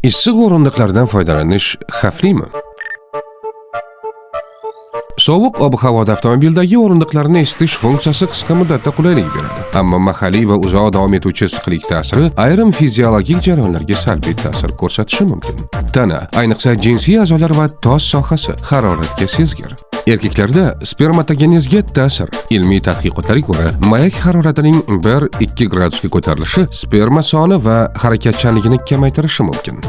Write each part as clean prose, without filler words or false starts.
Issiq o'rindiqlardan foydalanish xavflimi? Sovuq ob-havoda avtomobildagi o'rindiqlarni isitish funksiyasi qisqa muddatda qulaylik beradi. Ammo mahalliy va uzoq davom etuvchi issiqlik ta'siri ayrim fiziologik jarayonlarga salbiy ta'sir ko'rsatishi mumkin. Tana, ayniqsa jinsiy a'zolar va tos sohasi haroratga sezgir. Erkaklarda spermatogenezga ta'sir. Ilmiy tadqiqotlarga ko'ra, mayak haroratining 1-2 gradusga ko'tarilishi sperma soni va harakatchanligini kamaytirishi mumkin.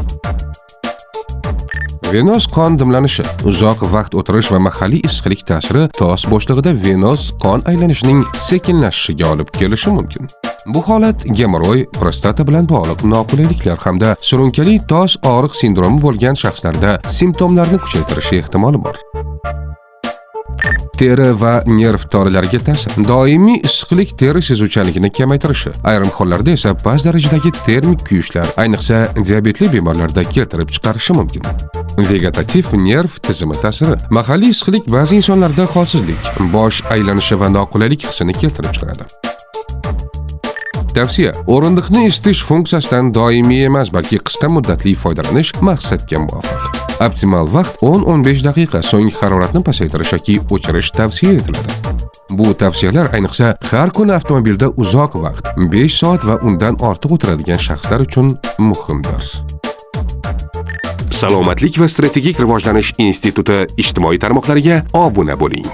Venoz qon dimlanishi, uzoq vaqt o'tirish va mahalliy issiqlik ta'siri tos bo'shlig'ida venoz qon aylanishining sekinlashishiga olib kelishi mumkin. Bu holat gemoroy, prostata bilan bog'liq noqulayliklar hamda surunkali tos og'riq sindromi bo'lgan shaxslarda simptomlarni kuchaytirishi ehtimoli bor. Teri va nerv tolalariga ta'sir. Doimiy issiqlik teri sezuvchanligini kamaytirishi, ayrim hollarda esa past darajadagi termik kuyishlar, ayniqsa diabetli bemorlarda keltirib chiqarishi mumkin. Vegetativ nerv tizimi ta'siri. Mahalliy issiqlik ba'zi insonlarda holsizlik, bosh aylanishi va noqulaylik hissini keltirib chiqaradi. Tavsiya: o'rindiqni isitish funksiyasidan doimiy emas, balki qisqa muddatli foydalanish maqsadga muvofiq. Optimal vaqt 10-15 daqiqa, so'ng haroratni pasaytirish yoki o'chirish tavsiya etiladi. Bu tavsiyalar ayniqsa har kuni avtomobilda uzoq vaqt, 5 soat va undan ortiq o'tiradigan shaxslar uchun muhimdir. Salomatlik va strategik rivojlanish instituti ijtimoiy tarmoqlariga obuna bo'ling.